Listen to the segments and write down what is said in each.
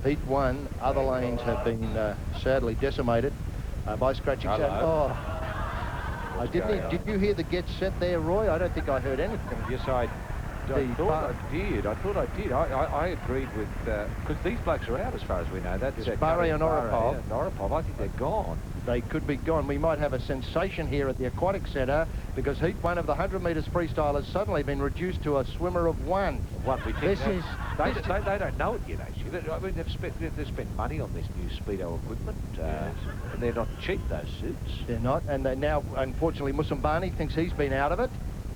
Heat 1, other lanes have been sadly decimated by scratching. Oh, did you hear the get set there, Roy? I don't think I heard anything. Yes, I thought I did. I agreed with, because these blokes are out as far as we know. That's Barry and Norapov. Yeah, Norapov, I think they're gone. They could be gone. We might have a sensation here at the Aquatic Centre because Heat 1 of the 100 metres freestyle has suddenly been reduced to a swimmer of 1. What we think they don't know it yet, actually. I mean, they've spent money on this new speedo equipment. Yes. And they're not cheap, those suits. They're not, and they now, unfortunately, Musambani thinks he's been out of it.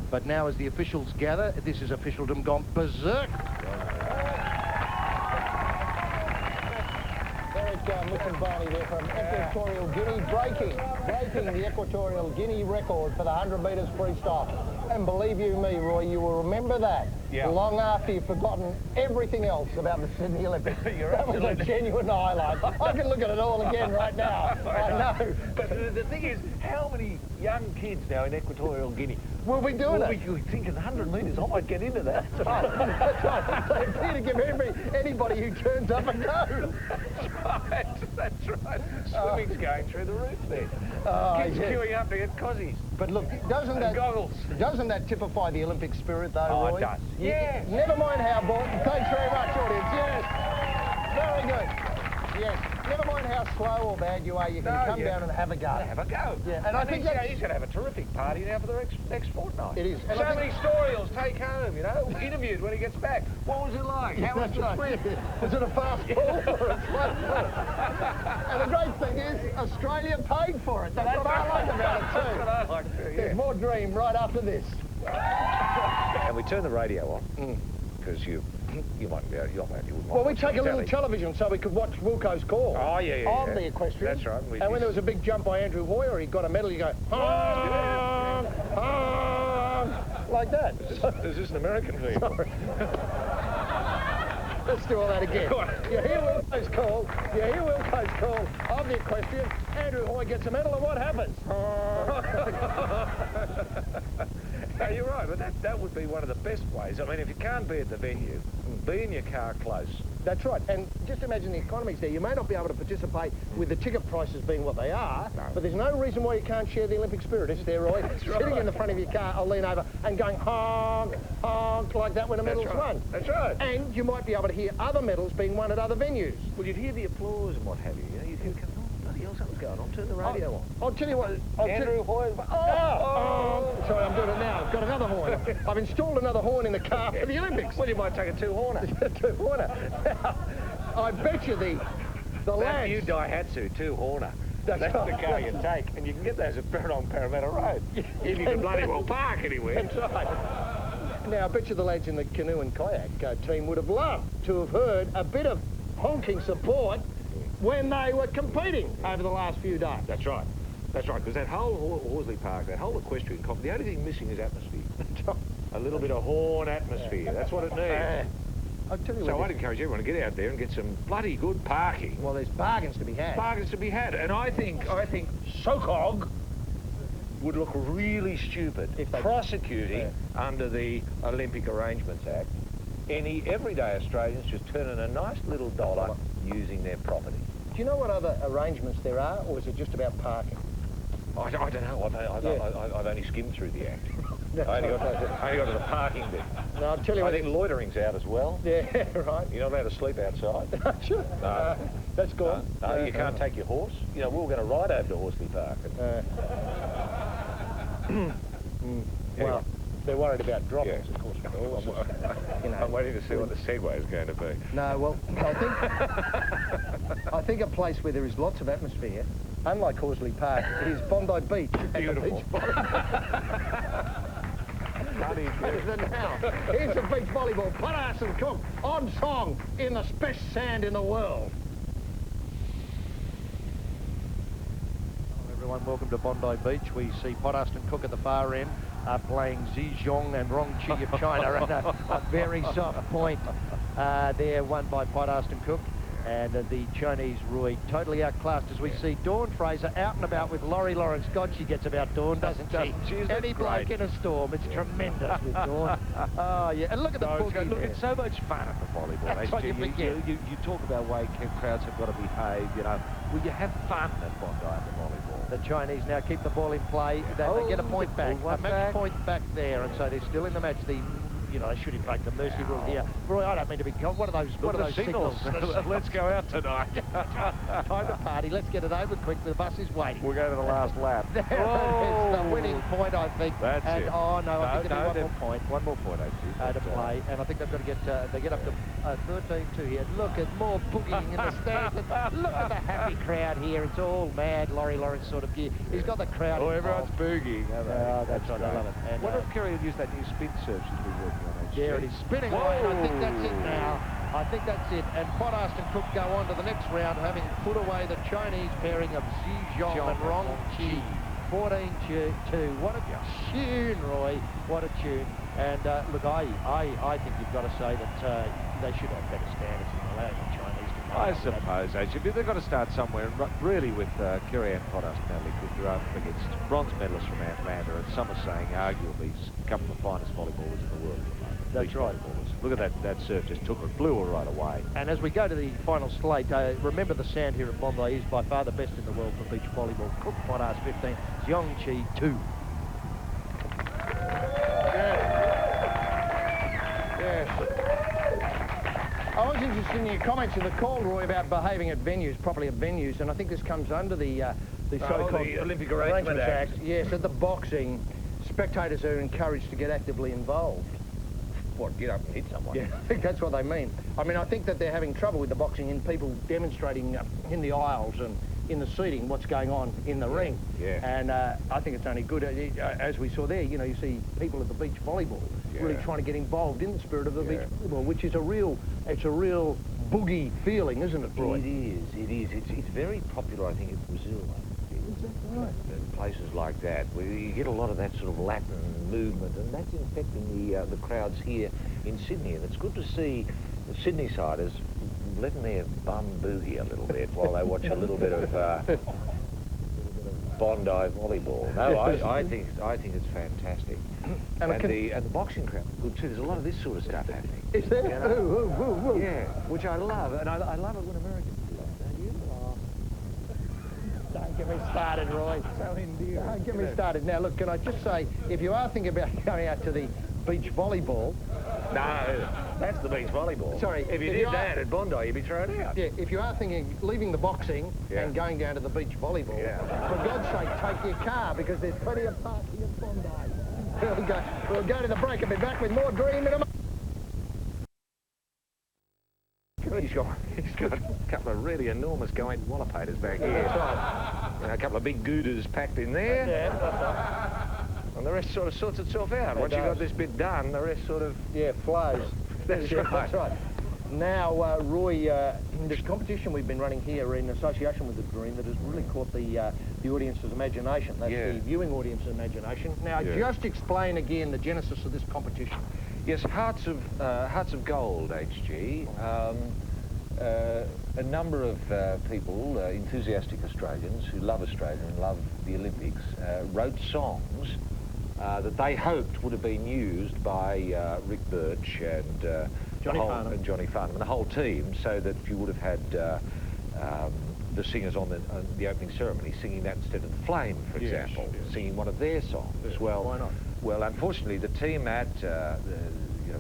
But now, as the officials gather, this is officialdom gone berserk. Musambani there from Equatorial Guinea, breaking the Equatorial Guinea record for the 100 metres freestyle. And believe you me, Roy, you will remember that long after you've forgotten everything else about the Sydney Olympics. That was a genuine highlight. I can look at it all again right now. I know. But the thing is, how many young kids now in Equatorial Guinea will be doing it? You think in 100 metres, I might get into that. That's right. They appear to give anybody who turns up a go. That's right. Swimming's going through the roof there. Kids queuing up to get cozies. But look, doesn't that typify the Olympic spirit, though, Roy? Oh, it does. Yeah. Never mind how Bolton. Thanks very much, audience. Yes. Very good. Yes. Never mind how slow or bad you are, you can come down and have a go. Have a go. Yeah. And I think he's going to have a terrific party now for the next fortnight. It is. And so many stories he'll take home, you know, interviewed when he gets back. What was it like? How was the swim? Was it a fast ball or a slow ball? And the great thing is, Australia paid for it. That's what I like about it too. That's what I like too, yeah. There's more dream right after this. And we turn the radio on, because you might be able to, well, we take a little television so we could watch Wilco's call. Oh, yeah. Of the equestrian. That's right. And when there was a big jump by Andrew Hoyer, he got a medal, you go, honk, honk, like that. Is this an American thing? Let's do all that again. You hear Wilco's call, of the equestrian, Andrew Hoyer gets a medal, and what happens? No, you're right, but that would be one of the best ways. I mean, if you can't be at the venue, be in your car close. That's right, and just imagine the economies there. You may not be able to participate with the ticket prices being what they are, but there's no reason why you can't share the Olympic spirit, is there, Roy? Sitting in the front of your car, I'll lean over and going honk, honk, like that when a medal's won. That's right. And you might be able to hear other medals being won at other venues. Well, you'd hear the applause and what have you. You know, you'd hear, bloody hell, something's going on. Turn the radio on. I'll tell you what. Andrew Hoyer's... Sorry, I'm doing it now. I've got another horn. I've installed another horn in the car for the Olympics. Well, you might take a two-horner. Two-horner. I bet you the lads... New Daihatsu two-horner. That's the car you take, and you can get those at Parramatta Road. If you can bloody well park anywhere. That's right. Now, I bet you the lads in the canoe and kayak team would have loved to have heard a bit of honking support when they were competing over the last few days. That's right. That's right, because that whole Horsley Park, that whole equestrian complex, the only thing missing is atmosphere. A little bit of horn atmosphere. That's what it needs. I'll tell you so I'd encourage everyone to get out there and get some bloody good parking. Well, there's bargains to be had. Bargains to be had. And I think SOCOG would look really stupid if prosecuting under the Olympic Arrangements Act any everyday Australians just turning a nice little dollar using their property. Do you know what other arrangements there are, or is it just about parking? I don't know. I've only skimmed through the act. I only got to the parking bit. No, I'll tell you what. I think loitering's out as well. Yeah, right. You're not allowed to sleep outside. Sure. No. That's gone. No, you can't take your horse. You know, we were going to ride over to Horsley Park. Well, they're worried about droppings, of course. I'm waiting to see what the segue is going to be. No, well, I think a place where there is lots of atmosphere, unlike Horsley Park, is Bondi Beach. Beautiful. Here's the beach volleyball. Potash and Cook on song in the best sand in the world. Hello everyone, welcome to Bondi Beach. We see Potash and Cook at the far end playing Zhejiang and Rongqi of China at a very soft point. There, won by Potash and Cook. And the Chinese Roy totally outclassed as we see Dawn Fraser out and about with Laurie Lawrence. God, she gets about Dawn, doesn't she? She's Any bloke in a storm. It's tremendous with Dawn. Oh, yeah. And look at the boogie Look, there. it's so much fun at the volleyball. That's what you forget. You talk about way crowds have got to behave, you know. Well, you have fun at Bondi at the volleyball. The Chinese now keep the ball in play. They get a point back, a match point back there, and so they're still in the match. You know, they should invoke the mercy rule here. Roy, I don't mean to be... What are those signals? Let's go out tonight. Time to party. Let's get it over quick. The bus is waiting. We'll go to the last lap. There it's the winning point, I think. That's it. Oh, no, I think there'll be one more point. One more point, actually. To play, and I think they've got to get... they get up to 13-2 here. Look at more boogieing in the stands. Look at the happy crowd here. It's all mad. Laurie Lawrence sort of gear. He's got the crowd. Oh, everyone's boogieing. Oh, that's right. I love it. And, wonder if Kerry will use that new spin serve she's been working on. There it is, spinning away, and I think that's it now. I think that's it. And Pothast and Cook go on to the next round, having put away the Chinese pairing of Zhizhong and Rong Qi. 14-2. What a tune, Roy. What a tune. And look, I think you've got to say that they should have better standards in allowing the Chinese to come. I suppose they should. They've got to start somewhere, and really with Kerry and Pothast and Natalie Cook, you're up against bronze medalists from Atlanta, and some are saying arguably a couple of the finest volleyballers in the world. That's right. Look at that serve, just took it, blew her right away. And as we go to the final slate, remember the sand here at Bondi is by far the best in the world for beach volleyball. Cook, Pothast 15, Zhong Qi 2. Yes. I was interested in your comments in the call, Roy, about behaving at venues, properly at venues, and I think this comes under the so-called the Olympic Arrangement Act. Yes, at the boxing, spectators are encouraged to get actively involved. What, get up and hit someone? Yeah, I think that's what they mean. I mean, I think that they're having trouble with the boxing in people demonstrating in the aisles and in the seating what's going on in the ring. Yeah. And I think it's only good, as we saw there, you know, you see people at the beach volleyball really trying to get involved in the spirit of the beach volleyball, which is a real boogie feeling, isn't it, Roy? It is. It's very popular, I think, in Brazil. Right. Places like that, where you get a lot of that sort of Latin movement, and that's infecting the crowds here in Sydney. And it's good to see the Sydney-siders letting their bum boogie a little bit while they watch a little bit of Bondi volleyball. No, I think it's fantastic. And the boxing crowd, good too. There's a lot of this sort of stuff happening. Is there? You know? Ooh. Yeah, which I love, and I love it when Americans do that. Don't you? Don't get me started, Roy. So endearing. Don't get me started. Now, look, can I just say, if you are thinking about going out to the beach volleyball... No, that's the beach volleyball. Sorry. If you did that at Bondi, you'd be thrown out. Yeah, if you are thinking leaving the boxing and going down to the beach volleyball, for God's sake, take your car, because there's plenty of parking at Bondi. We'll go to the break and be back with more Dream in a... He's got a couple of really enormous going wallopators back here. That's right. You know, a couple of big gooders packed in there. Yeah, that's right. And the rest sort of sorts itself out. Once you've got this bit done, the rest sort of... Yeah, flows. That's right. That's right. Now, Roy, this competition we've been running here in association with the Dream that has really caught the audience's imagination. That's the viewing audience's imagination. Now, just explain again the genesis of this competition. Yes, Hearts of Gold, HG. A number of people, enthusiastic Australians who love Australia and love the Olympics, wrote songs that they hoped would have been used by Rick Birch and Johnny Farnham and the whole team, so that you would have had the singers on the opening ceremony singing that instead of The Flame, for example, singing one of their songs. Yeah, well, why not? Well, unfortunately, the team at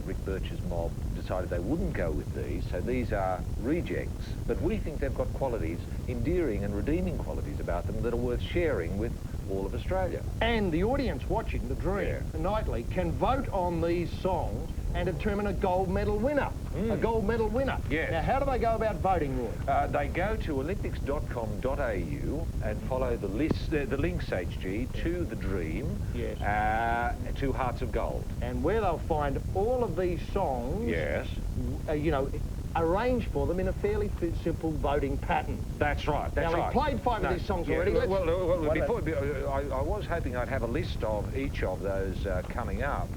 Rick Birch's mob decided they wouldn't go with these, so these are rejects, but we think they've got qualities, endearing and redeeming qualities about them that are worth sharing with all of Australia. And the audience watching the Dream nightly can vote on these songs and determine a gold medal winner. A gold medal winner. Yes. Now, how do they go about voting, Roy? They go to olympics.com.au and follow the list, the links, HG, to the Dream, to Hearts of Gold. And where they'll find all of these songs, you know, arranged for them in a fairly simple voting pattern. That's right, that's right. Now, we've played five of these songs already. I was hoping I'd have a list of each of those coming up,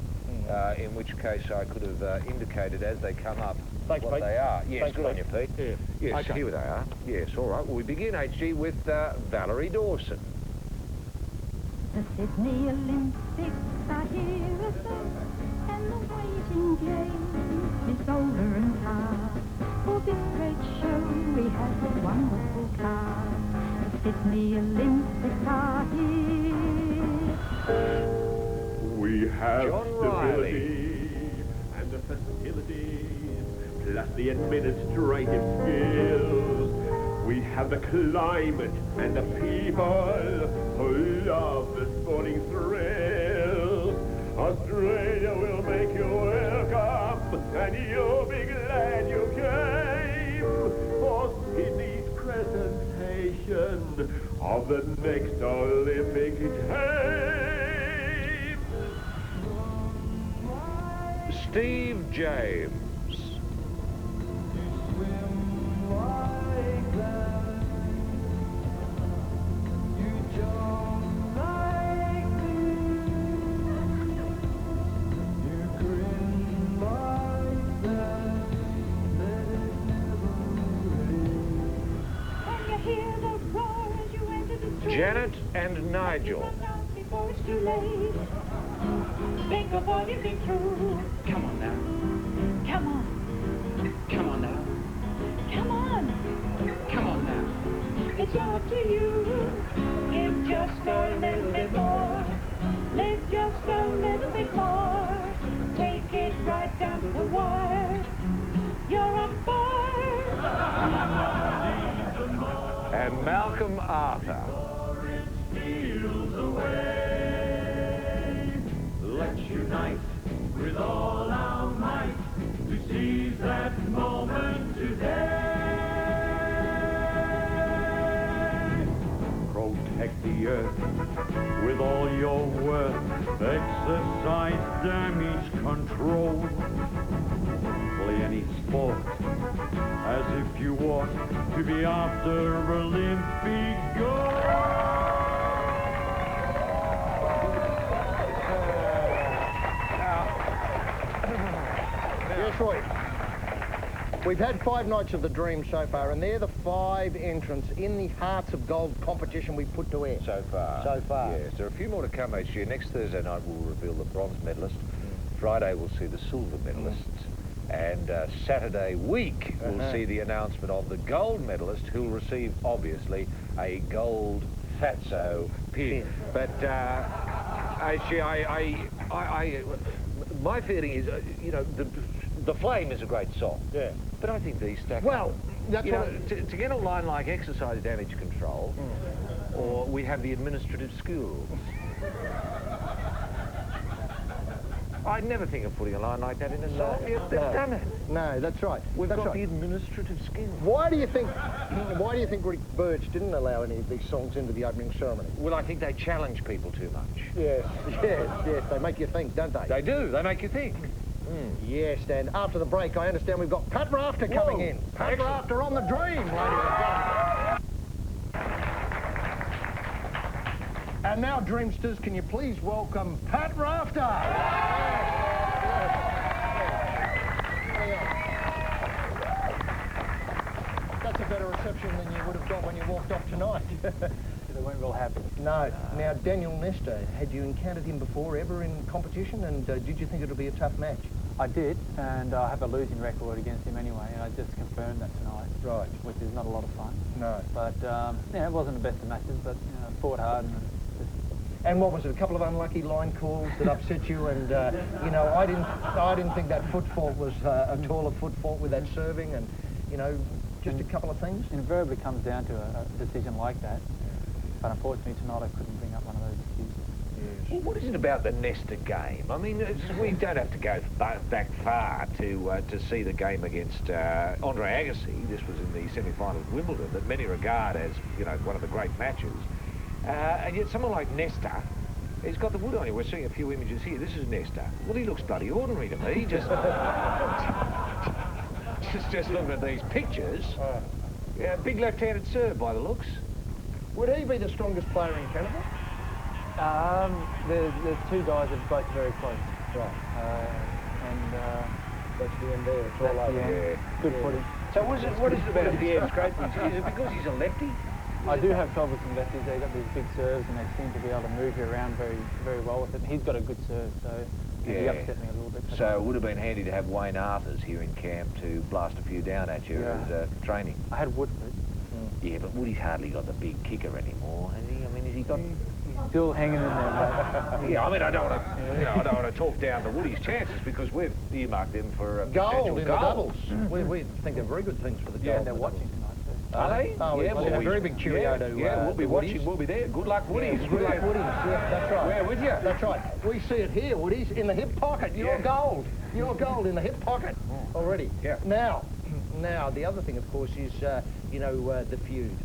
in which case I could have indicated as they come up what they are. Yes, Thanks, good on you, Pete. Yeah. Yes, here they are. Yes, all right. Well, we begin, HG, with Valerie Dawson. The Sydney Olympics are here again, and the waiting game is over and past. For this great show we have a wonderful cast. The Sydney Olympics are here. We have John stability and the facilities, plus the administrative skills. We have the climate and the people who love the sporting thrills. Australia will make you welcome, and you'll be glad you came for Sydney's presentation of the next Olympic Games. Steve James. Janet and Nigel. Before it's too late. Think of what you've been through. Come on now. Come on. Come on now. Come on. Come on now. It's up to you. Give just a little bit more. Live just a little bit more. Take it right down to the wire. You're on fire. And Malcolm Arthur. Let's unite with all our might to seize that moment today. Protect the earth with all your worth. Exercise damage control. Play any sport as if you want to be after Olympic gold. Yes, Roy. We've had 5 nights of the dream so far, and they're the 5 entrants in the Hearts of Gold competition we've put to air. So far. So far. Yes, there are a few more to come each year. Next Thursday night we'll reveal the bronze medalist. Friday we'll see the silver medalist. And Saturday week we'll see the announcement of the gold medalist, who'll receive, obviously, a gold fatso pin. But actually, my feeling is, you know, the Flame is a great song. Yeah. But I think these stack Well, up. that's You know, what... to get a line like exercise damage control, or we have the administrative skills. I'd never think of putting a line like that in a song. Yet they've done it. No, that's right. We've That's got the right. administrative skills. Why do you think Rick Birch didn't allow any of these songs into the opening ceremony? Well, I think they challenge people too much. Yes, yes, yes. They make you think, don't they? They do. They make you think. Yes, and after the break, I understand we've got Pat Rafter coming in. Pat Excellent. Rafter on the dream, ladies and gentlemen. And now, Dreamsters, can you please welcome Pat Rafter? That's a better reception than you would have got when you walked off tonight. They weren't real happy. No. Now, Daniel Nestor, had you encountered him before ever in competition, and did you think it would be a tough match? I did, and I have a losing record against him anyway, and I just confirmed that tonight. Right. Which is not a lot of fun. No. But, yeah, it wasn't the best of matches, but, you know, fought hard and just... And what was it, a couple of unlucky line calls that upset you, and, you know, I didn't think that foot fault was at all a foot fault with that serving, and, you know, just a couple of things? Invariably comes down to a decision like that, but unfortunately tonight I couldn't bring up one of those excuses. Well, what is it about the Nestor game? I mean, we don't have to go back far to see the game against Andre Agassi. This was in the semi-final of Wimbledon, that many regard as, you know, one of the great matches. And yet someone like Nestor, he's got the wood on him. We're seeing a few images here. This is Nestor. Well, he looks bloody ordinary to me. Just looking at these pictures. Yeah, big left-handed serve by the looks. Would he be the strongest player in Canada? The two guys are both very close. Right. That's the end there. It's all That's over. the end. Yeah. Good footy. So what is it about Pierre Scrape? Is it because he's a lefty? I do have trouble with some lefties. They've got these big serves and they seem to be able to move you around very, very well with it. And he's got a good serve, so and he upset me a little bit. So it would have been handy to have Wayne Arthurs here in camp to blast a few down at you as training. I had Woodford. Yeah, but Woody's hardly got the big kicker anymore, has he? I mean, has he got... He's still hanging in there, mate. Yeah, I mean, I don't want to, I don't want to talk down to Woody's chances because we've earmarked him for a gold in the doubles. We think they're very good things for the gold. Yeah, they're watching tonight too. Are they? Oh, yeah, well, a very big cheerio to we'll be to watching. Woodies. We'll be there. Good luck, Woodies. Yeah, good luck, Woodies. Yeah, that's right. We're with you. That's right. We see it here, Woodies, in the hip pocket. You're gold. You're gold in the hip pocket already. Yeah. Now, the other thing, of course, is, the feud.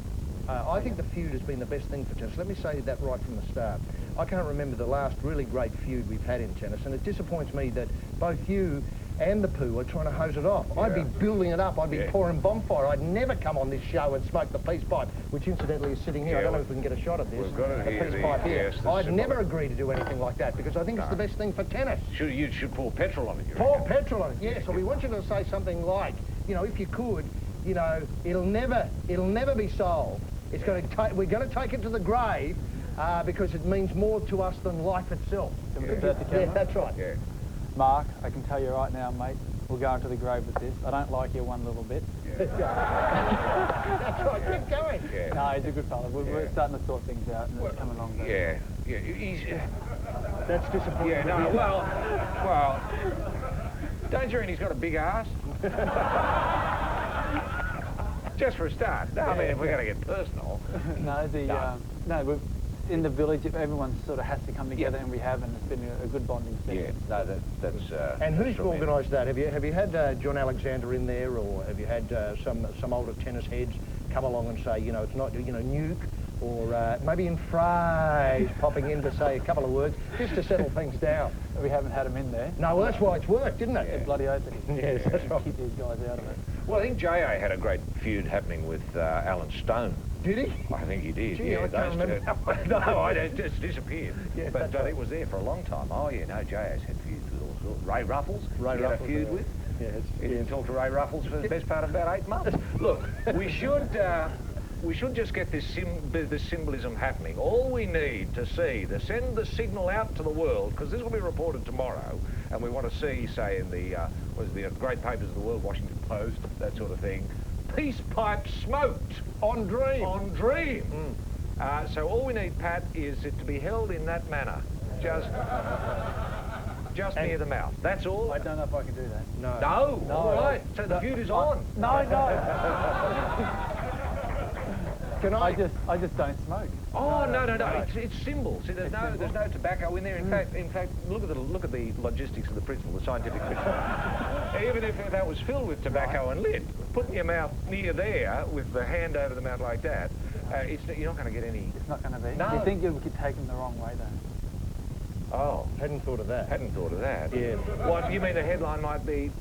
I think the feud has been the best thing for tennis. Let me say that right from the start. I can't remember the last really great feud we've had in tennis, and it disappoints me that both you and the Pooh are trying to hose it off. I'd be building it up. I'd be pouring bonfire. I'd never come on this show and smoke the peace pipe, which incidentally is sitting here. I don't know if we can get a shot of this. We've got it here. The peace pipe here. Yes, I'd never agree to do anything like that because I think it's the best thing for tennis. You should pour petrol on it. Pour petrol on it, yes. So we want you to say something like, if you could, it'll never be solved. It's going to we're going to take it to the grave because it means more to us than life itself. Yeah, that's right. Yeah. Mark, I can tell you right now, mate, we'll go into the grave with this. I don't like you one little bit. That's right, keep going. Yeah. No, he's a good fella. We're starting to sort things out and it's coming along. Yeah. He's... That's disappointing. Yeah, no, well, don't you reckon he's got a big ass? Just for a start. No, I mean, if we're going to get personal. No, in the village, everyone sort of has to come together, and we have, and it's been a good bonding session. Yeah, no, that's... and who's organised that? Have you had John Alexander in there, or have you had some older tennis heads come along and say, it's not, Nuke, or maybe in phrase popping in to say a couple of words, just to settle things down? We haven't had them in there. No, well, that's why it's worked, didn't it? Yeah. Bloody oath it is. Yes, that's right. Keep these guys out of it. Well, I think J.A. had a great feud happening with Alan Stone. Did he? I think he did. Gee, I can't remember that one. No, it just disappeared. Yeah, but it was there for a long time. Oh, yeah, no, J.A.'s had feuds with all sorts. Ray Ruffles, Ray he Ruffles, had a feud with. Yeah, He didn't talk to Ray Ruffles for the best part of about 8 months. Look, we should just get this symbolism happening. All we need to see, to send the signal out to the world, because this will be reported tomorrow, and we want to see, say, in the great papers of the world, Washington Post, that sort of thing, peace pipe smoked on Dream. On Dream. So all we need, Pat, is it to be held in that manner, just near the mouth. That's all. I don't know if I can do that. No. All right. So the feud is on. No. Can I just don't smoke. Oh no! It's symbol. See, there's no tobacco in there. In fact, look at the logistics of the principle, the scientific principle. Even if that was filled with tobacco and lit, putting your mouth near there with the hand over the mouth like that, you're not going to get any. It's not going to be. No. Do you think you could take them the wrong way though? Oh, Hadn't thought of that. Yeah. What you mean? The headline might be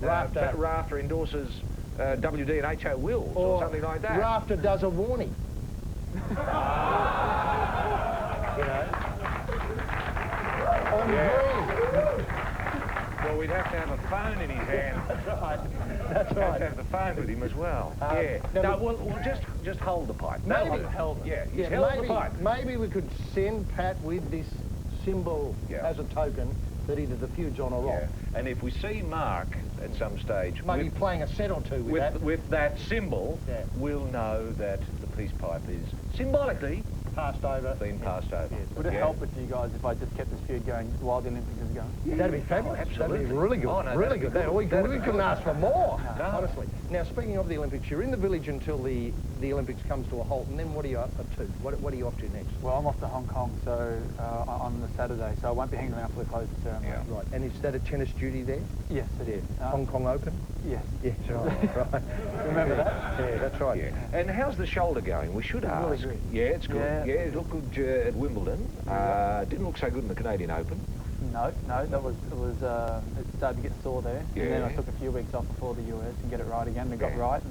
Rafter endorses WD and HO Wills or something like that. Rafter does a warning. On Dream. Well, we'd have to have a phone in his hand. That's right. Have to have the phone with him as well. We'll just hold the pipe. Maybe. He's held the pipe. Maybe we could send Pat with this symbol as a token that either the feud's on or off. And if we see Mark at some stage... Maybe playing a set or two with that symbol, we'll know that the peace pipe is symbolically been passed over. Would it help with you guys if I just kept this feud going while the Olympics is going? That'd be fabulous. Absolutely. That'd be really good. Oh, no, really good. We couldn't ask for more, No. honestly. Now, speaking of the Olympics, you're in the village until the Olympics comes to a halt, and then what are you up to? What are you off to next? Well, I'm off to Hong Kong on the Saturday, so I won't be hanging around for the closing ceremony. Yeah. Right. And is that a tennis duty there? Yes, it is. Hong Kong Open? Yes. Yes, right. Remember that? Yeah, that's right. Yeah. And how's the shoulder going? We should ask. Really good. Yeah, it's good. Yeah. It looked good at Wimbledon. Didn't look so good in the Canadian Open. No, it started to get sore there, and then I took a few weeks off before the US and get it right again. It got right,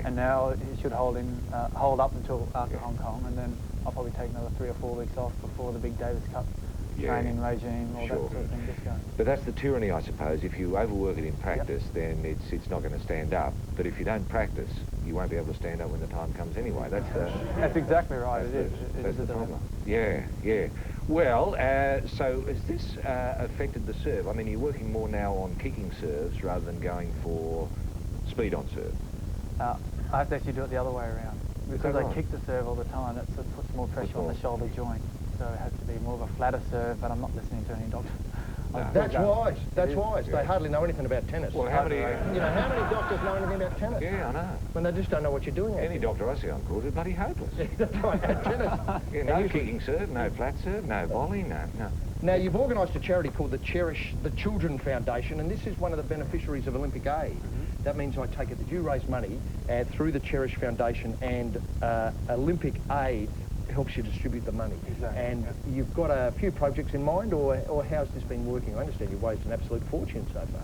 and now it should hold up until after Hong Kong, and then I'll probably take another 3 or 4 weeks off before the big Davis Cup training regime, all that sort of thing gets going. But that's the tyranny, I suppose. If you overwork it in practice, then it's not going to stand up. But if you don't practice, you won't be able to stand up when the time comes anyway. That's exactly right. It is the problem. Yeah. Well, so has this affected the serve? I mean, you're working more now on kicking serves rather than going for speed on serve. I have to actually do it the other way around. Because I kick the serve all the time, that sort of puts more pressure on the shoulder joint. So it has to be more of a flatter serve, but I'm not listening to any doctor. No. That's wise. That's wise. They hardly know anything about tennis. Well, how many... You know, how many doctors know anything about tennis? Yeah, I know. When they just don't know what you're doing. Any doctor I see on court is bloody hopeless. That's right, at tennis. Yeah, no kicking serve, no flat serve, no volley, no. Now, you've organised a charity called the Cherish the Children Foundation, and this is one of the beneficiaries of Olympic aid. That means, I take it, that you raise money through the Cherish Foundation, and Olympic aid helps you distribute the money. Exactly. And you've got a few projects in mind, or how's this been working? I understand you've raised an absolute fortune so far.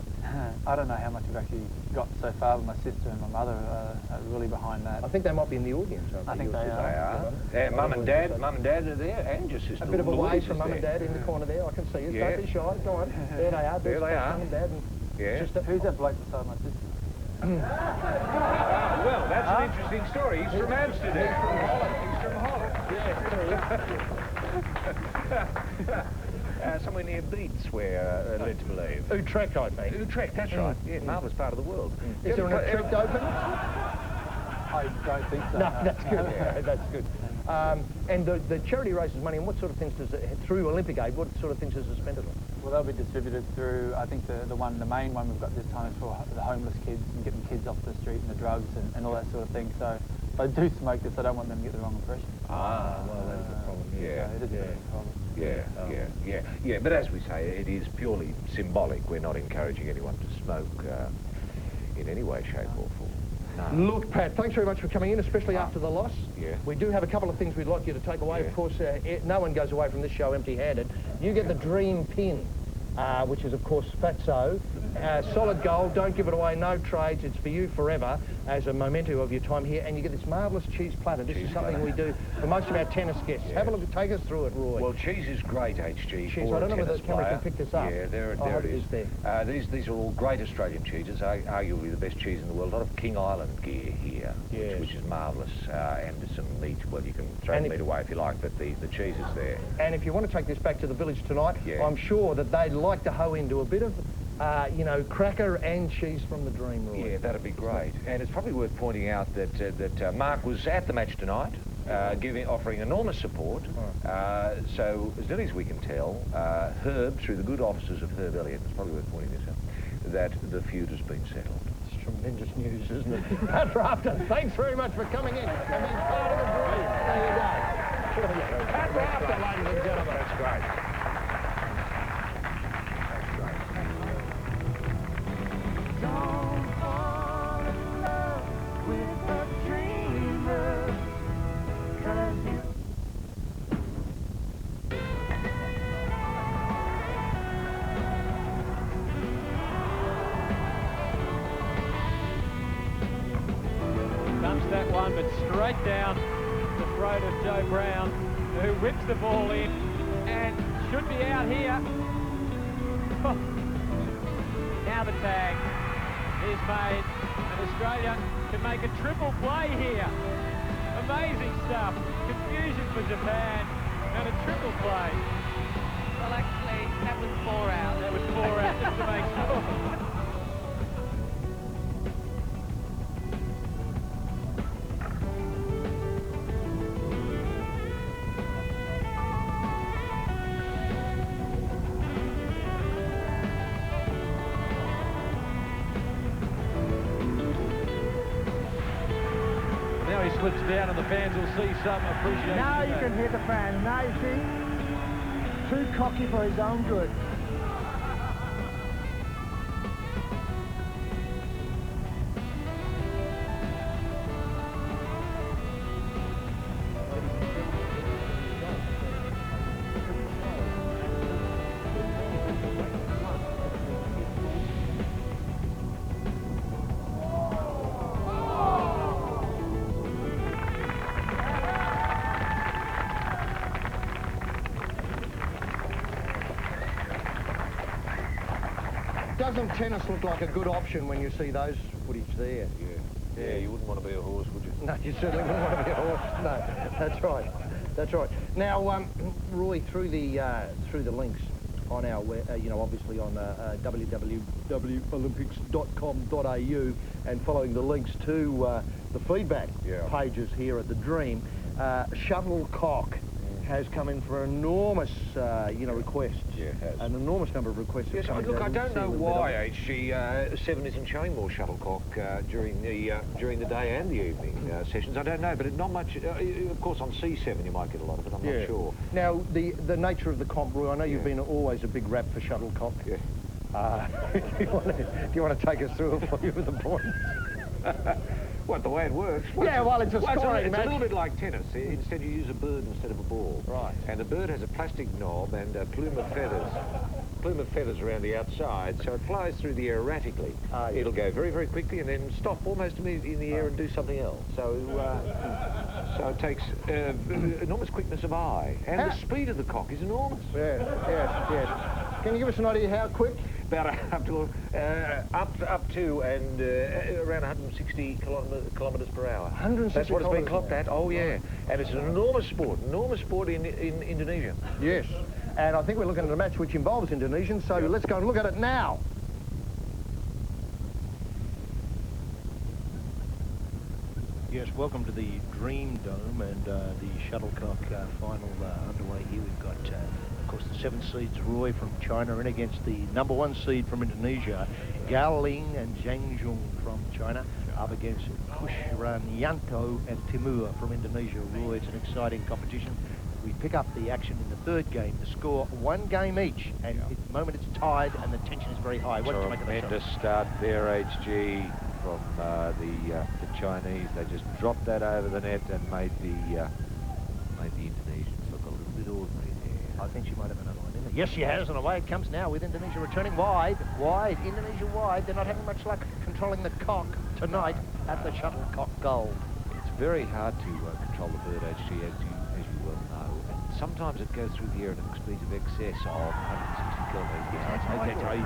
I don't know how much we've actually got so far, but my sister and my mother are really behind that. I think they might be in the audience. I think they are. They are. Yeah, Mum and Dad are there, and your sister. A bit of a wave Louise from is Mum and there. Dad in the corner there. I can see you. Yeah. Don't be shy. Go on. There they are. There they are. Mum and Dad. And Yeah. Who's that bloke beside my sister? Well, that's an interesting story. He's from Amsterdam. He's from Holland. Yeah. Somewhere near Beats, we're led to believe. Utrecht, I think. Utrecht, that's right. Yeah, marvellous part of the world. Is there an Utrecht Open? I don't think so. No, that's good. Yeah, that's good. And the charity raises money, and what sort of things does it, through Olympic aid, what sort of things does it spend it on? Well, they'll be distributed through, I think the main one we've got this time is for the homeless kids and getting kids off the street and the drugs and all that sort of thing. So if I do smoke this, I don't want them to get the wrong impression. Ah, well, that is a problem. Yeah. So it is a bit of a problem. Yeah. But as we say, it is purely symbolic. We're not encouraging anyone to smoke in any way, shape or form. No. Look, Pat, thanks very much for coming in, especially after the loss. Yeah. We do have a couple of things we'd like you to take away. Yeah. Of course, no one goes away from this show empty-handed. You get the dream pin, which is, of course, Fatso. Solid gold, don't give it away, no trades. It's for you forever as a memento of your time here. And you get this marvellous cheese platter. This is something we do for most of our tennis guests. Yeah. Have a look, take us through it, Roy. Well, cheese is great, HG. Cheese, for I don't a know whether tennis the camera player. can pick this up. Yeah, there it is. There. These are all great Australian cheeses, arguably the best cheese in the world. A lot of King Island gear here, Yes. which is marvellous, and some meat. Well, you can throw the meat away if you like, but the cheese is there. And if you want to take this back to the village tonight, Yeah. I'm sure that they'd like to hoe into a bit of, cracker and cheese from the dream, Roy. Yeah, that'd be great. And it's probably worth pointing out that Mark was at the match tonight, offering enormous support. So, as nearly as we can tell, Herb, through the good offices of Herb Elliott, it's probably worth pointing this out, that the feud has been settled. It's tremendous news, isn't it? Pat Rafter, thanks very much for coming in and being part of the dream. There you go. Pat Rafter, ladies and gentlemen. That's great. Don't fall in love with a dreamer, 'cause you Dumps that one, but straight down the throat of Joe Brown, who whips the ball in and should be out here. Now the tag is made, and Australia can make a triple play here. Amazing stuff. Confusion for Japan, and a triple play. Well, actually, that was 4 out. That was 4 out, just to make sure. Now he slips down and the fans will see some appreciation. Now you can hear the fans. Now you see, too cocky for his own good. Doesn't tennis look like a good option when you see those footage there? Yeah, you wouldn't want to be a horse, would you? No, you certainly wouldn't want to be a horse. No, that's right. That's right. Now, Roy, through the links on our, obviously on www.olympics.com.au and following the links to the feedback pages here at the Dream, shuttlecock has come in for enormous, requests. Yeah, it has. An enormous number of requests. Yes, look, I don't know why Ch7 isn't showing more shuttlecock during the day and the evening sessions. I don't know, but not much. Of course, on C7 you might get a lot of it. I'm not sure. Now, the nature of the comp, Roy, I know you've been always a big rap for shuttlecock. Yeah. Do you want to take us through it for you with the points? What, the way it works? Well, it's a scoring it's match. a little bit like tennis. Instead, you use a bird instead of a ball. Right. And the bird has a plastic knob and a plume of feathers. Plume of feathers around the outside, so it flies through the air erratically. It'll go very, very quickly and then stop almost immediately in the air and do something else. So it takes enormous quickness of eye. And the speed of the cock is enormous. Yes. Can you give us an idea how quick? About up to and around 160 kilometres per hour. 160 That's what it's been kilometres clocked at. Oh yeah, and it's an enormous sport in Indonesia. Yes, and I think we're looking at a match which involves Indonesians. So let's go and look at it now. Yes, welcome to the Dream Dome and the shuttlecock final underway here. We've got, of course, the 7 seeds Roy from China in against the number 1 seed from Indonesia, Gao Ling and Zhang Jung from China, up against Kusranyanto and Timur from Indonesia. Roy, it's an exciting competition. We pick up the action in the 3rd game. The score 1 game each, and at the moment it's tied and the tension is very high. What do you make of that? Tremendous start there, HG, from the Chinese. They just dropped that over the net and made the Indonesians look a little bit ordinary there. I think she might have another one in there. Yes, she has, and away it comes now with Indonesia returning wide. Indonesia wide. They're not having much luck controlling the cock tonight at the shuttlecock goal. It's very hard to control the bird, HG, as you well know. And sometimes it goes through the air at an speed of excess of 160 kilometres.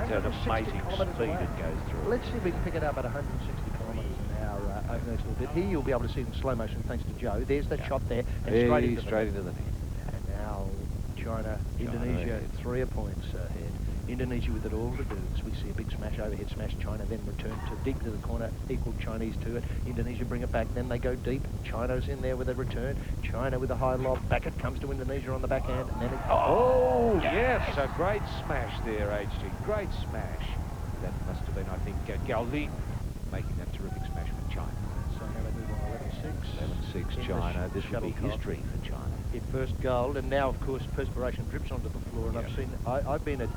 It's an amazing speed it goes through. Let's see if we can pick it up at 160 kilometres an hour over the next little bit. Here you'll be able to see it in slow motion thanks to Joe. There's that shot there. And straight into the net. And now China, Indonesia, 3 points ahead. Indonesia with it all to do. So we see a big smash, overhead smash. China then return to deep to the corner, equal Chinese to it. Indonesia bring it back, then they go deep. China's in there with a return. China with a high lob. Back it comes to Indonesia on the backhand. And then it... Oh, yes, a great smash there, HG. Great smash. That must have been, I think, Gao Ling making that terrific smash for China. So now they move on 11-6. 11-6 China. This will be history for China. Hit first goal, and now, of course, perspiration drips onto the floor. And I've been at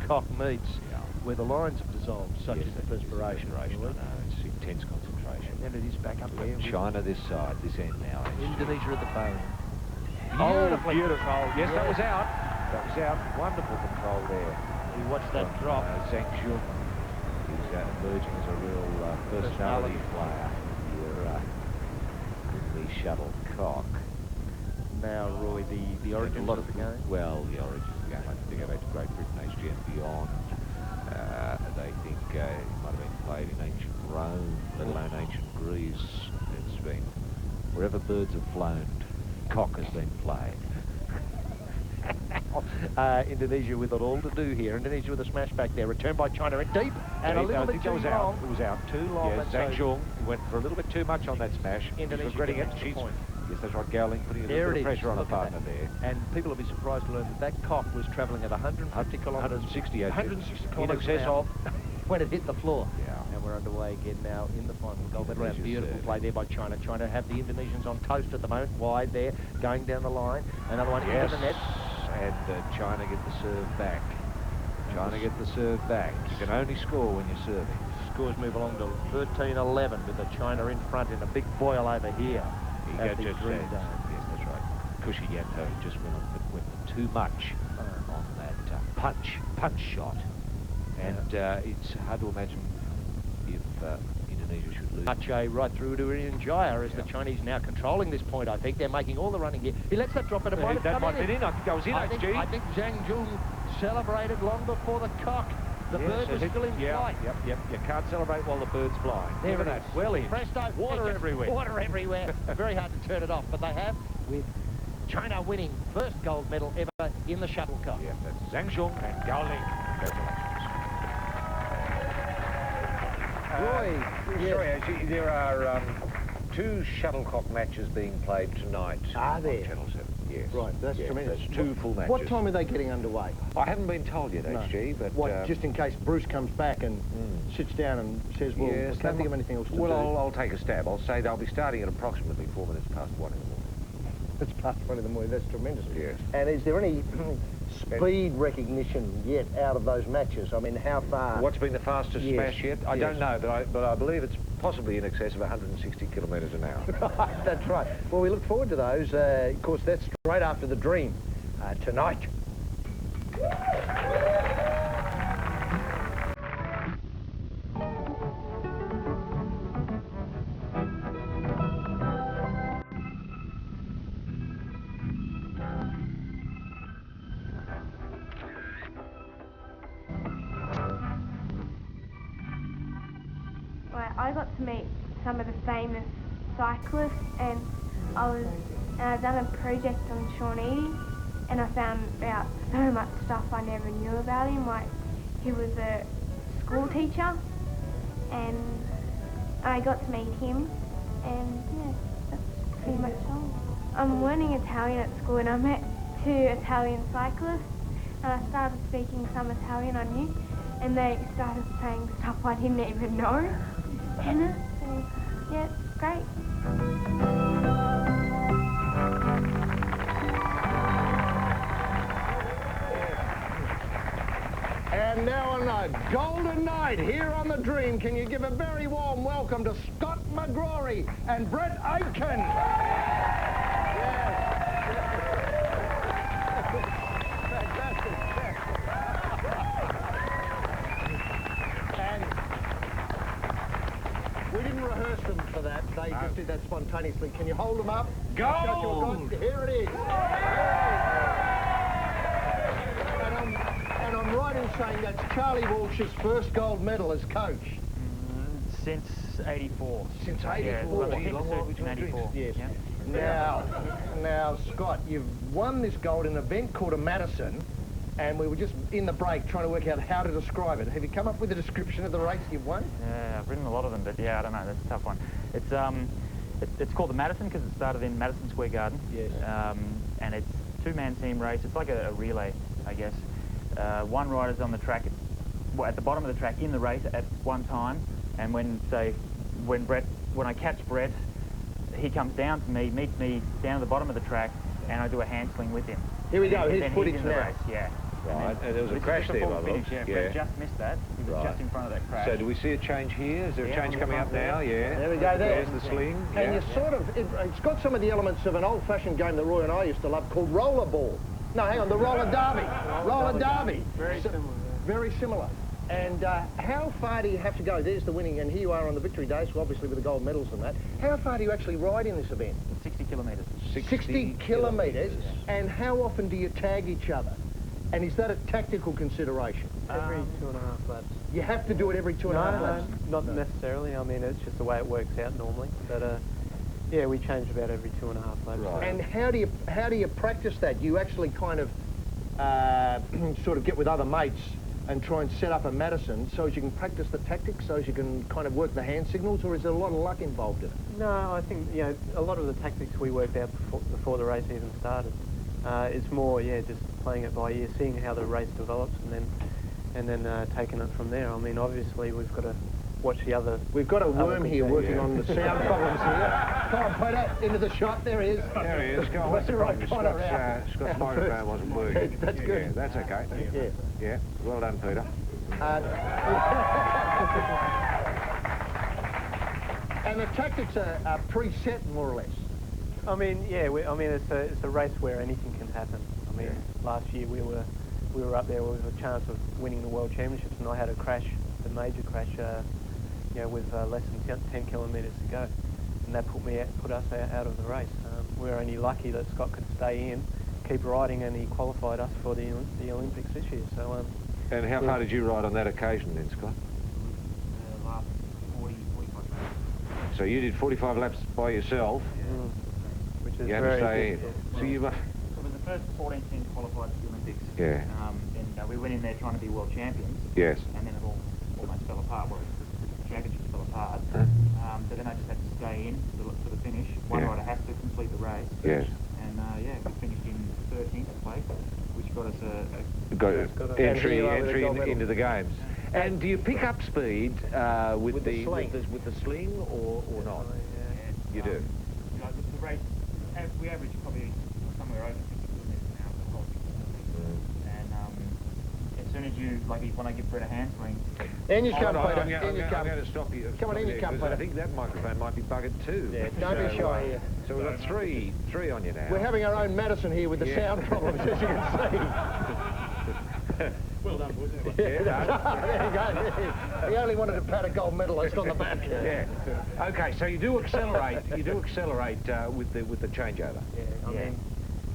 cock meets where the lines have dissolved, such as the perspiration. I know, it's intense concentration. And it is back up there. China this side, this end now. Indonesia at the phone. Beautiful. Yes, that was out. That was out. Wonderful control there. We watched that drop. Zhang Jung is emerging as a real personality player here in the shuttlecock. Now, Roy, the origins of the game? Well, the origins of the game, I think they go back to Great Britain, HG and beyond. They think it might have been played in ancient Rome, let alone ancient Greece. It's been, wherever birds have flown, cock has been played. Indonesia with it all to do here. Indonesia with a smash back there. Return by China at deep. And a little bit too long. It was out. Too long. Yeah, Zhang Jung went for a little bit too much on that smash. Indonesia She's regretting it. Yes, that's right. Gao Ling putting a little bit of pressure on her partner there. And people will be surprised to learn that cock was travelling at 150 kilometres. 160 kilometres in excess of when it hit the floor. Yeah. And we're underway again now in the final goal. Beautiful play there by China. China have the Indonesians on toast at the moment. Wide there, going down the line. Another one into the net. And China get the serve back. China get the serve back. You can only score when you're serving. Scores move along to 13-11 with the China in front in a big boil over here. Yes, that's right. Kushiyanto just went too much on that punch shot. And it's hard to imagine if Indonesia should lose. Ch7 right through to Irian as the Chinese now controlling this point. I think they're making all the running here. He lets that drop, but it might have that come might have been in. I think that was in, I think Zhang Jung celebrated long before the cock. The bird was still in flight. Yep. You can't celebrate while the bird's flying. There it is. Well in. Presto. Water everywhere. Water everywhere. Very hard to turn it off, but they have with China winning first gold medal ever in the shuttlecock. Yes, that's Zhang Xiong and Gao Ling. Congratulations. Roy, yes. Sorry, actually, there are 2 shuttlecock matches being played tonight. Are there? On Channel 7. Yes. Right, that's tremendous. There's 2 full matches. What time are they getting underway? I haven't been told yet, No. HG, but... What, just in case Bruce comes back and sits down and says, well, yes, I can't think of anything else to do. Well, I'll take a stab. I'll say they'll be starting at approximately 4 minutes past 1 in the morning. It's past 1 in the morning, that's tremendous. Yes. And is there any speed recognition yet out of those matches? I mean, how far? What's been the fastest smash yet? I Yes. don't know, but I believe it's possibly in excess of 160 kilometres an hour. Right, that's right. Well, we look forward to those. Of course, that's straight after the Dream tonight. I got to meet some of the famous cyclists, and I've done a project on Shawnee, and I found out so much stuff I never knew about him. Like, he was a school teacher, and I got to meet him, and yeah, that's pretty much all. I'm learning Italian at school, and I met 2 Italian cyclists, and I started speaking some Italian I knew, and they started saying stuff I didn't even know. And yeah, it's great. And now on a golden night here on the Dream, can you give a very warm welcome to Scott McGrory and Brett Aitken? We didn't rehearse them for that. They just did that spontaneously. Can you hold them up? Gold! Here it is. And I'm right in saying that's Charlie Walsh's first gold medal as coach. Since 84. Since 84. Yeah, long while between 84. Yes. Yeah. Now, Scott, you've won this gold in an event called a Madison, and we were just in the break trying to work out how to describe it. Have you come up with a description of the race you've won? Yeah, I've ridden a lot of them, but yeah, I don't know. That's a tough one. It's called the Madison because it started in Madison Square Garden. Yes. And it's a 2-man team race. It's like a relay, I guess. One rider's on the track, at the bottom of the track in the race at one time, and when I catch Brett, he comes down to me, meets me down at the bottom of the track, and I do a hand sling with him. Here we go. And Here's then footage he's in the now. race, yeah. Right, and there was a crash there, by the looks. Yeah, Brett just missed that. He was just in front of that crash. So do we see a change here? Is there a change coming up now? Yeah. There we go there. There's the sling. And Yeah. you sort of, it's got some of the elements of an old-fashioned game that Roy and I used to love called rollerball. No, hang on, the roller derby. Roller derby. Very similar. Very similar. And how far do you have to go? There's the winning, and here you are on the victory day, so obviously with the gold medals and that. How far do you actually ride in this event? 60 kilometres. 60 kilometres. And how often do you tag each other? And is that a tactical consideration? Every 2.5 laps. You have to do it every 2.5 laps? Not necessarily. I mean, it's just the way it works out normally. But yeah, we change about every 2.5 laps. Right. And how do you practice that? You actually kind of sort of get with other mates and try and set up a Madison so as you can practice the tactics, so as you can kind of work the hand signals, or is there a lot of luck involved in it? No, I think, you know, a lot of the tactics we worked out before the race even started. It's more, yeah, just playing it by ear, seeing how the race develops, and then taking it from there. I mean, obviously we've got to watch the other... We've got a worm here working on the sound problems here. Come on, Peter, into the shot. There he is. There he is. Go on. What's the problem? Scott's microphone wasn't working. That's good. Yeah, that's okay. Yeah. Yeah. Well done, Peter. And the tactics are preset, more or less. I mean, yeah. It's a race where anything can happen. I mean, last year we were up there with a chance of winning the World Championships, and I had a crash, a major crash, you know, with less than 10 kilometres to go, and that put us out of the race. We were only lucky that Scott could stay in, keep riding, and he qualified us for the Olympics this year. So. And how far did you ride on that occasion then, Scott? Last 45 laps. So you did 45 laps by yourself? Which is very good. So you must... So we're the first 14 teams qualified for the Olympics. Yeah. And we went in there trying to be world champions. Yes. And then it all almost fell apart. Well, the championships fell apart. So then I just had to stay in to the finish. One rider has to complete the race. Yes. And yeah, we finished in 13th place, which got us a entry into the games. And do you pick up speed with the sling or not? Yeah. You do. You know, the race, we average probably somewhere over 50 kilometres an hour for the whole 6 kilometres. And as soon as you, like when I give Brett a hand swing... In you come, I'm Peter. going to stop you. Come on, in you come, Peter. I think that microphone might be buggered too. Yeah, don't be shy here. So we've got three on you now. We're having our own Madison here with the sound problems, as you can see. Well done, boys. There you go. He only wanted to pat a gold medalist on the back. Yeah. Okay, so you do accelerate. With the changeover. Yeah. I mean,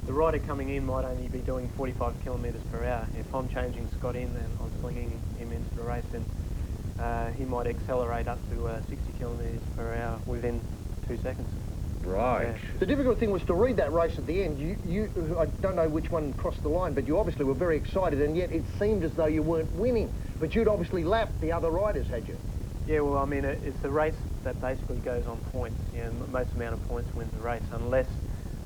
the rider coming in might only be doing 45 kilometres per hour. If I'm changing Scott in and I'm slinging him into the race, then he might accelerate up to 60 kilometres per hour within 2 seconds. Right. Yeah. The difficult thing was to read that race at the end. I don't know which one crossed the line, but you obviously were very excited, and yet it seemed as though you weren't winning. But you'd obviously lapped the other riders, had you? Yeah, well, I mean, it's a race that basically goes on points. You know, most amount of points wins the race, unless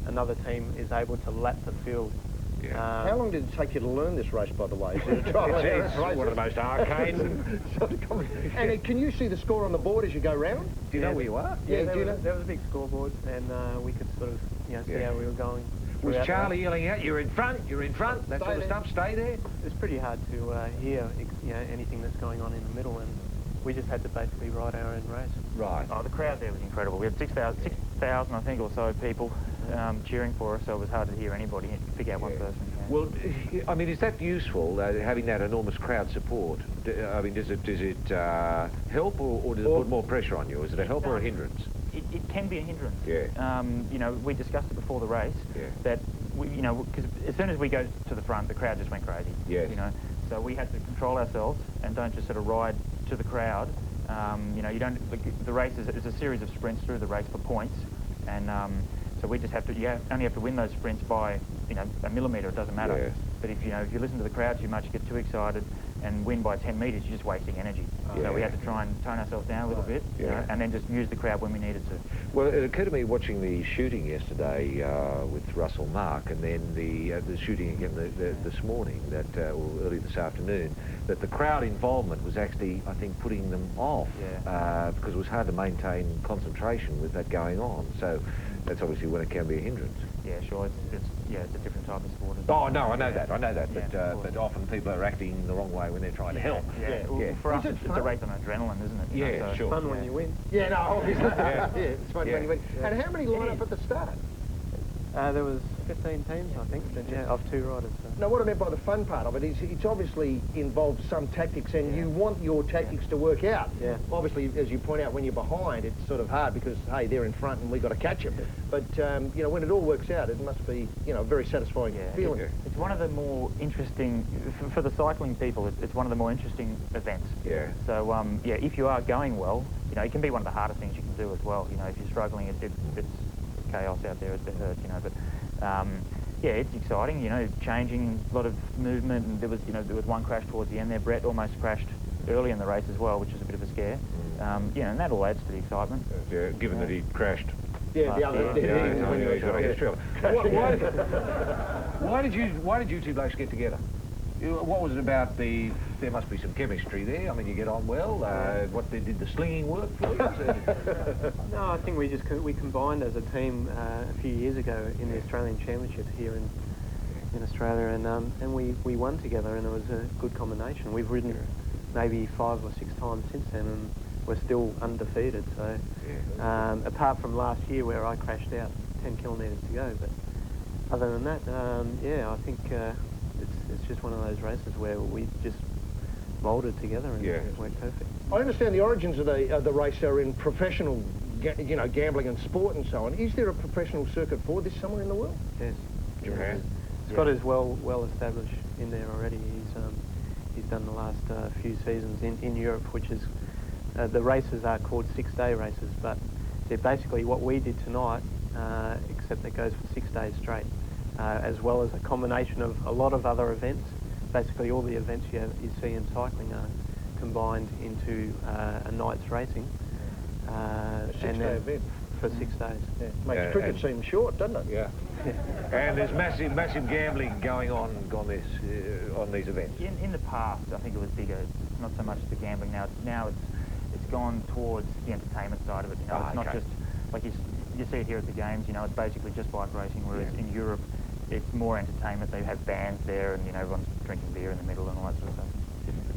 another team is able to lap the field. Yeah. How long did it take you to learn this race, by the way? It's one of the most arcane. And can you see the score on the board as you go round? Do you know where you are? Yeah, do you know? there was a big scoreboard, and we could sort of, see how we were going. Was Charlie yelling out, "You're in front, you're in front," that sort of stuff? Stay there. It's pretty hard to hear, anything that's going on in the middle, and we just had to basically ride our own race. Right. Oh, the crowd there was incredible. We had 6,000, I think, or so people cheering for us, so it was hard to hear anybody. You had to pick out one person. Yeah. Well, I mean, is that useful, having that enormous crowd support? I mean, does it help, or does it put more pressure on you? Is it a help or a hindrance? It can be a hindrance. Yeah. We discussed it before the race, that, because as soon as we go to the front, the crowd just went crazy. Yes. So we had to control ourselves and don't just sort of ride to the crowd. You don't, the race is a series of sprints through the race for points, and so we just have to, only have to win those sprints by, a millimetre, it doesn't matter. Yes. But if you listen to the crowd too much, you get too excited and win by 10 metres, you're just wasting energy. So we had to try and tone ourselves down a little bit, and then just use the crowd when we needed to. Well, it occurred to me watching the shooting yesterday with Russell Mark, and then the shooting again this morning, or early this afternoon, that the crowd involvement was actually, I think, putting them off, because it was hard to maintain concentration with that going on. So that's obviously when it can be a hindrance. Yeah, sure. It's a different type of sport. Oh no, I know that. But often people are acting the wrong way when they're trying to help. Well, for us, it's a race on adrenaline, isn't it? Yeah, sure. Fun when you win. Yeah, no, obviously. It's fun when you win. And how many line up at the start? There was 15 teams, I think, of 2 riders. So. Now, what I meant by the fun part of it is it's obviously involved some tactics, and you want your tactics to work out. Yeah. Obviously, as you point out, when you're behind, it's sort of hard because, hey, they're in front and we've got to catch them. But, when it all works out, it must be, a very satisfying feeling. It's one of the more interesting, for the cycling people, it's one of the more interesting events. Yeah. So, if you are going well, it can be one of the hardest things you can do as well. If you're struggling, it's chaos out there, it hurts, but it's exciting, changing, a lot of movement, and there was one crash towards the end there. Brett almost crashed early in the race as well, which was a bit of a scare. And that all adds to the excitement. Yeah, given that he crashed. Yeah, the other. He's got a history of it. Why did you two blokes get together? What was it about there must be some chemistry there. I mean, you get on well. Did the slinging work for you? No, I think we combined as a team a few years ago in the Australian Championship here in Australia, and we won together, and it was a good combination. We've ridden maybe 5 or 6 times since then, and we're still undefeated. So, apart from last year where I crashed out 10 kilometres to go, but other than that, I think it's just one of those races where we just moulded together and it went perfect. I understand the origins of the race are in professional, gambling and sport and so on. Is there a professional circuit for this somewhere in the world? Yes. Japan. Scott is well established in there already. He's done the last few seasons in Europe, which is the races are called 6-day races, but they're basically what we did tonight, except that goes for 6 days straight, as well as a combination of a lot of other events. Basically all the events you see in cycling are combined into a night's racing. A 6-day event. For 6 days. Yeah. Makes cricket seem short, doesn't it? Yeah. And there's massive gambling going on on these events. In the past, I think it was bigger. It's not so much the gambling now. Now it's gone towards the entertainment side of it. You know, it's not just like you see it here at the games. You know, it's basically just bike racing. Whereas in Europe, it's more entertainment. They have bands there, and you know, everyone's drinking beer in the middle and all that sort of stuff.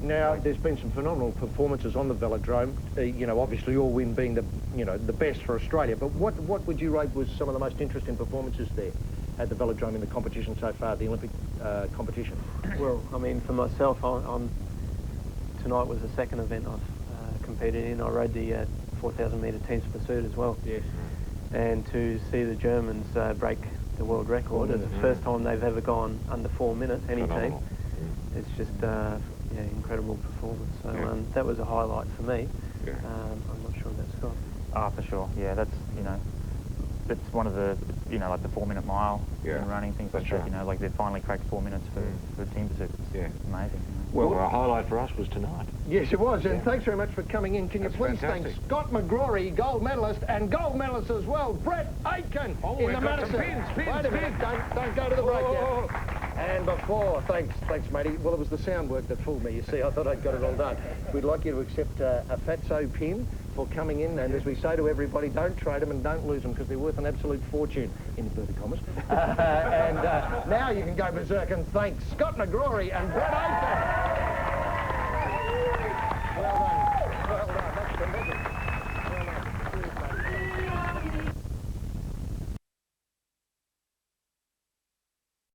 Now, there's been some phenomenal performances on the velodrome. You know, obviously your win being the best for Australia. But what would you rate was some of the most interesting performances there at the velodrome in the competition so far, the Olympic competition? Well, I mean, for myself, tonight was the second event I've competed in. I rode the 4,000 metre teams pursuit as well. Yes. And to see the Germans break the world record, it's the first time they've ever gone under 4 minutes, any team. It's just incredible performance. So that was a highlight for me. Yeah. I'm not sure that's Scott. Ah, for sure. Yeah, that's that's one of the like the 4-minute mile in running, things like that. You know, like they finally cracked 4 minutes for team pursuit. It's amazing. Well, a highlight for us was tonight. Yes, it was, and thanks very much for coming in. Can you please thank Scott McGrory, gold medalist, and gold medalist as well, Brett Aitken in the Madison. Wait a minute, don't go to the break yet. And before, thanks matey. Well, it was the sound work that fooled me, you see. I thought I'd got it all done. We'd like you to accept a Fatso pin for coming in, and as we say to everybody, don't trade them and don't lose them because they're worth an absolute fortune, in inverted commas. And now you can go berserk and thank Scott McGrory and Brett Aitken.